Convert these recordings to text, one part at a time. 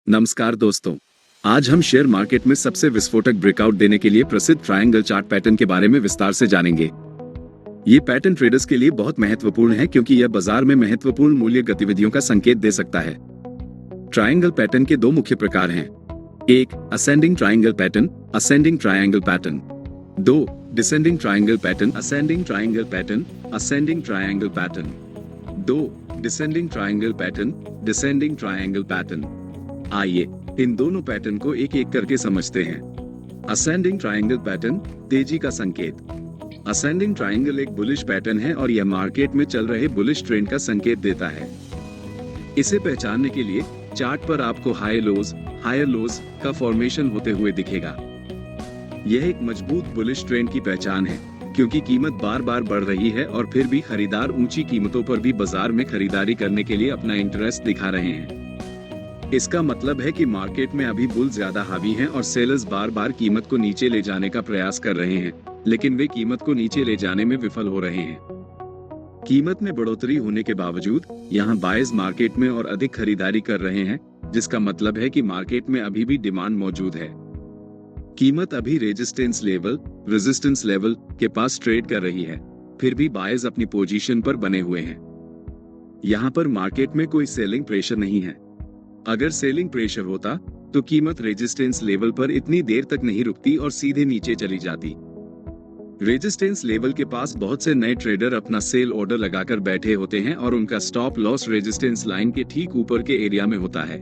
नमस्कार दोस्तों। आज हम शेयर मार्केट में सबसे विस्फोटक ब्रेकआउट देने के लिए प्रसिद्ध ट्रायंगल चार्ट पैटर्न के बारे में विस्तार से जानेंगे। ये पैटर्न ट्रेडर्स के लिए बहुत महत्वपूर्ण है क्योंकि यह बाजार में महत्वपूर्ण मूल्य गतिविधियों का संकेत दे सकता है। ट्रायंगल पैटर्न के दो मुख्य प्रकार हैं। एक, ascending triangle pattern, ascending triangle pattern. दो, descending triangle pattern, ascending triangle pattern, ascending triangle pattern. दो, descending triangle pattern, descending triangle pattern. आइए इन दोनों पैटर्न को एक एक करके समझते हैं। असेंडिंग ट्रायंगल पैटर्न, तेजी का संकेत। असेंडिंग ट्रायंगल एक बुलिश पैटर्न है और यह मार्केट में चल रहे बुलिश ट्रेंड का संकेत देता है। इसे पहचानने के लिए चार्ट पर आपको हायर लोज का फॉर्मेशन होते हुए दिखेगा। यह एक मजबूत बुलिश ट्रेंड की पहचान है क्योंकि कीमत बार बार बढ़ रही है और फिर भी खरीदार ऊंची कीमतों पर भी बाजार में खरीदारी करने के लिए अपना इंटरेस्ट दिखा रहे हैं। इसका मतलब है कि मार्केट में अभी बुल ज्यादा हावी हैं और सेलर्स बार बार कीमत को नीचे ले जाने का प्रयास कर रहे हैं, लेकिन वे कीमत को नीचे ले जाने में विफल हो रहे हैं। कीमत में बढ़ोतरी होने के बावजूद यहां बायर्स मार्केट में और अधिक खरीदारी कर रहे हैं, जिसका मतलब है कि मार्केट में अभी भी डिमांड मौजूद है। कीमत अभी रेजिस्टेंस लेवल के पास ट्रेड कर रही है, फिर भी बायर्स अपनी पोजीशन पर बने हुए हैं। यहां पर मार्केट में कोई सेलिंग प्रेशर नहीं है। अगर सेलिंग प्रेशर होता तो कीमत रेजिस्टेंस लेवल पर इतनी देर तक नहीं रुकती और सीधे नीचे चली जाती। रेजिस्टेंस लेवल के पास बहुत से नए ट्रेडर अपना सेल ऑर्डर लगाकर बैठे होते हैं और उनका स्टॉप लॉस रेजिस्टेंस लाइन के ठीक ऊपर के एरिया में होता है।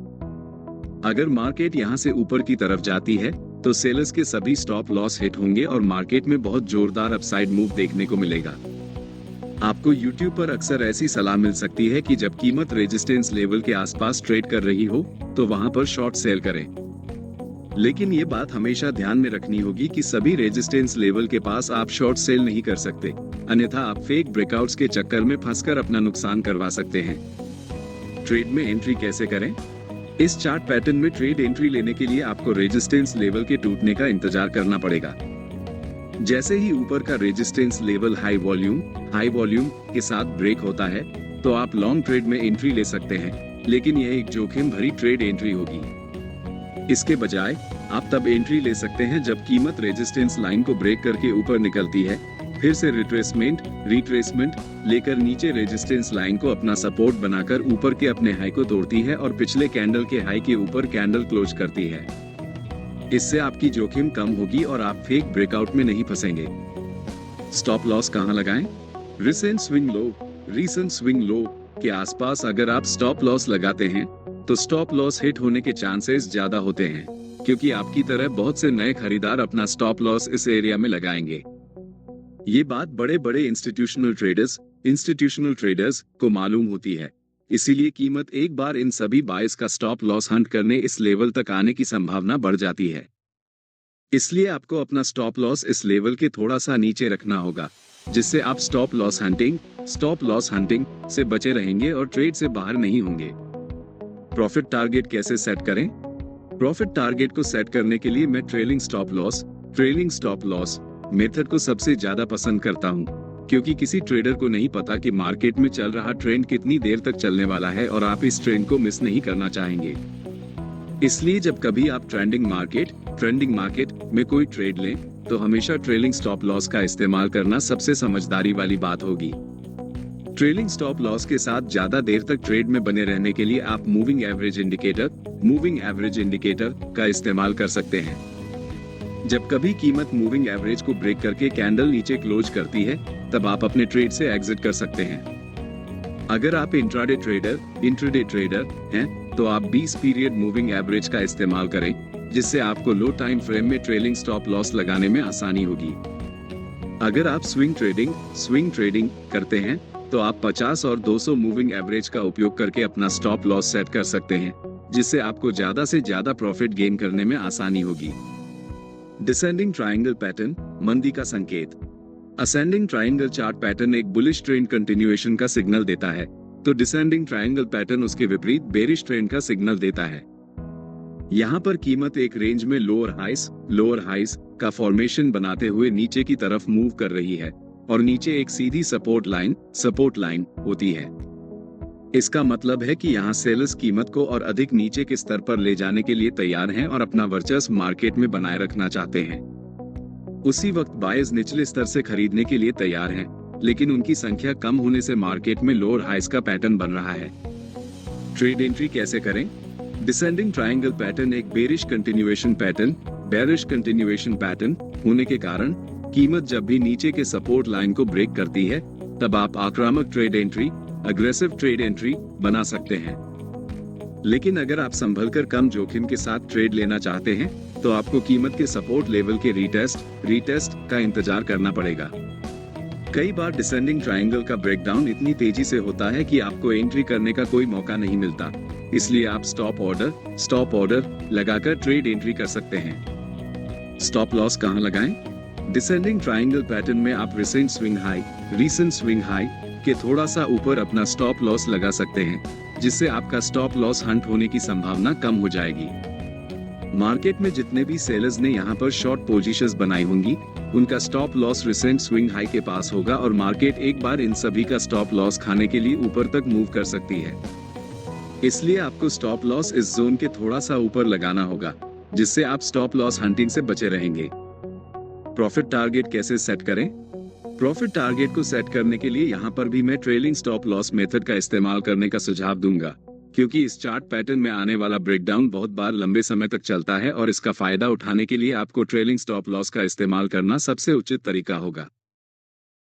अगर मार्केट यहां से ऊपर की तरफ जाती है तो सेलर्स के सभी स्टॉप लॉस हिट होंगे और मार्केट में बहुत जोरदार अपसाइड मूव देखने को मिलेगा। आपको YouTube पर अक्सर ऐसी सलाह मिल सकती है कि जब कीमत रेजिस्टेंस लेवल के आसपास ट्रेड कर रही हो तो वहां पर शॉर्ट सेल करें। लेकिन ये बात हमेशा ध्यान में रखनी होगी कि सभी रेजिस्टेंस लेवल के पास आप शॉर्ट सेल नहीं कर सकते, अन्यथा आप फेक ब्रेकआउट्स के चक्कर में फंसकर अपना नुकसान करवा सकते हैं। ट्रेड में एंट्री कैसे करें? इस चार्ट पैटर्न में ट्रेड एंट्री लेने के लिए आपको रेजिस्टेंस लेवल के टूटने का इंतजार करना पड़ेगा। जैसे ही ऊपर का रेजिस्टेंस लेवल हाई वॉल्यूम के साथ ब्रेक होता है तो आप लॉन्ग ट्रेड में एंट्री ले सकते हैं, लेकिन यह एक जोखिम भरी ट्रेड एंट्री होगी। इसके बजाय आप तब एंट्री ले सकते हैं जब कीमत रेजिस्टेंस लाइन को ब्रेक करके ऊपर निकलती है, फिर से रिट्रेसमेंट लेकर नीचे रेजिस्टेंस लाइन को अपना सपोर्ट बनाकर ऊपर के अपने हाई को तोड़ती है और पिछले कैंडल के हाई के ऊपर कैंडल क्लोज करती है। इससे आपकी जोखिम कम होगी और आप फेक ब्रेकआउट में नहीं फंसेंगे। स्टॉप लॉस कहां लगाएं? रिसेंट स्विंग लो के आसपास अगर आप स्टॉप लॉस लगाते हैं तो स्टॉप लॉस हिट होने के चांसेस ज्यादा होते हैं, क्योंकि आपकी तरह बहुत से नए खरीदार अपना स्टॉप लॉस इस एरिया में लगाएंगे। ये बात बड़े इंस्टीट्यूशनल ट्रेडर्स को मालूम होती है, इसीलिए कीमत एक बार इन सभी बायर्स का स्टॉप लॉस हंट करने इस लेवल तक आने की संभावना बढ़ जाती है। इसलिए आपको अपना स्टॉप लॉस इस लेवल के थोड़ा सा नीचे रखना होगा, जिससे आप स्टॉप लॉस हंटिंग से बचे रहेंगे और ट्रेड से बाहर नहीं होंगे। प्रॉफिट टारगेट कैसे सेट करें? प्रॉफिट टारगेट को सेट करने के लिए मैं ट्रेलिंग स्टॉप लॉस मेथड को सबसे ज्यादा पसंद करता हूं, क्योंकि किसी ट्रेडर को नहीं पता कि मार्केट में चल रहा ट्रेंड कितनी देर तक चलने वाला है और आप इस ट्रेंड को मिस नहीं करना चाहेंगे। इसलिए जब कभी आप ट्रेंडिंग मार्केट में कोई ट्रेड लें तो हमेशा ट्रेलिंग स्टॉप लॉस का इस्तेमाल करना सबसे समझदारी वाली बात होगी। ट्रेलिंग स्टॉप लॉस के साथ ज्यादा देर तक ट्रेड में बने रहने के लिए आप मूविंग एवरेज इंडिकेटर का इस्तेमाल कर सकते हैं। जब कभी कीमत मूविंग एवरेज को ब्रेक करके कैंडल नीचे क्लोज करती है, तब आप अपने ट्रेड से एग्जिट कर सकते हैं। अगर आप इंट्राडे ट्रेडर हैं, तो आप 20 पीरियड मूविंग एवरेज का इस्तेमाल करें, जिससे आपको लो टाइम फ्रेम में ट्रेलिंग स्टॉप लॉस लगाने में आसानी होगी। अगर आप स्विंग ट्रेडिंग करते हैं, तो आप 50 और 200 मूविंग एवरेज का उपयोग करके अपना स्टॉप लॉस सेट कर सकते हैं, जिससे आपको ज्यादा से ज्यादा प्रॉफिट गेन करने में आसानी होगी। डिसेंडिंग ट्रायंगल पैटर्न, मंदी का संकेत। असेंडिंग ट्रायंगल चार्ट पैटर्न एक बुलिश ट्रेंड कंटिन्यूएशन का सिग्नल देता है, तो डिसेंडिंग ट्रायंगल पैटर्न उसके विपरीत बेरिश ट्रेंड का सिग्नल देता है। यहाँ पर कीमत एक रेंज में लोअर हाइस का फॉर्मेशन बनाते हुए नीचे की तरफ मूव कर रही है और नीचे एक सीधी सपोर्ट लाइन होती है। इसका मतलब है कि यहाँ सेलर्स कीमत को और अधिक नीचे के स्तर पर ले जाने के लिए तैयार हैं और अपना वर्चस्व मार्केट में बनाए रखना चाहते हैं। उसी वक्त बायर्स निचले स्तर से खरीदने के लिए तैयार हैं, लेकिन उनकी संख्या कम होने से मार्केट में लोअर हाइस का पैटर्न बन रहा है। ट्रेड एंट्री कैसे करें? डिसेंडिंग ट्रायंगल पैटर्न एक bearish continuation pattern, bearish continuation pattern होने के कारण कीमत जब भी नीचे के सपोर्ट लाइन को ब्रेक करती है, तब आप आक्रामक trade entry, aggressive trade entry बना सकते हैं। लेकिन अगर आप संभलकर कम जोखिम के साथ ट्रेड लेना चाहते हैं, तो आपको कीमत के सपोर्ट लेवल के रीटेस्ट का इंतजार करना पड़ेगा। कई बार डिसेंडिंग ट्रायंगल का ब्रेकडाउन इतनी तेजी से होता है कि आपको एंट्री करने का कोई मौका नहीं मिलता, इसलिए आप स्टॉप ऑर्डर लगाकर ट्रेड एंट्री कर सकते हैं। स्टॉप लॉस कहां लगाएं? डिसेंडिंग ट्रायंगल पैटर्न में आप रीसेंट स्विंग हाई के थोड़ा सा ऊपर अपना स्टॉप लॉस लगा सकते हैं, जिससे आपका स्टॉप लॉस हंट होने की संभावना कम हो जाएगी। मार्केट में जितने भी सेलर्स ने यहाँ पर शॉर्ट पोजीशंस बनाई होंगी, उनका stop loss recent swing high के पास होगा और मार्केट एक बार इन सभी का स्टॉप लॉस खाने के लिए ऊपर तक मूव कर सकती है। इसलिए आपको स्टॉप लॉस इस जोन के थोड़ा सा ऊपर लगाना होगा, जिससे आप स्टॉप लॉस हंटिंग से बचे रहेंगे। प्रॉफिट टारगेट कैसे सेट करें? प्रॉफिट टारगेट को सेट करने के लिए यहाँ पर भी मैं ट्रेलिंग स्टॉप लॉस मेथड का इस्तेमाल करने का सुझाव दूंगा, क्योंकि इस चार्ट पैटर्न में आने वाला ब्रेकडाउन बहुत बार लंबे समय तक चलता है और इसका फायदा उठाने के लिए आपको ट्रेलिंग स्टॉप लॉस का इस्तेमाल करना सबसे उचित तरीका होगा।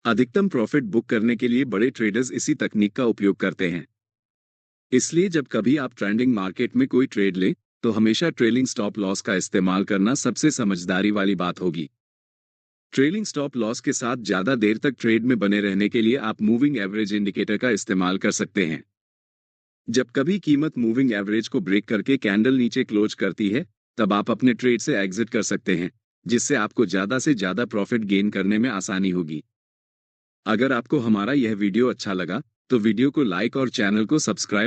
अधिकतम प्रॉफिट बुक करने के लिए बड़े ट्रेडर्स इसी तकनीक का उपयोग करते हैं। इसलिए जब कभी आप ट्रेंडिंग मार्केट में कोई ट्रेड लें, तो हमेशा ट्रेलिंग स्टॉप लॉस का इस्तेमाल करना सबसे समझदारी वाली बात होगी। ट्रेलिंग स्टॉप लॉस के साथ ज्यादा देर तक ट्रेड में बने रहने के लिए आप मूविंग एवरेज इंडिकेटर का इस्तेमाल कर सकते हैं। जब कभी कीमत मूविंग एवरेज को ब्रेक करके कैंडल नीचे क्लोज करती है, तब आप अपने ट्रेड से एग्जिट कर सकते हैं, जिससे आपको ज्यादा से ज्यादा प्रॉफिट गेन करने में आसानी होगी। अगर आपको हमारा यह वीडियो अच्छा लगा, तो वीडियो को लाइक और चैनल को सब्सक्राइब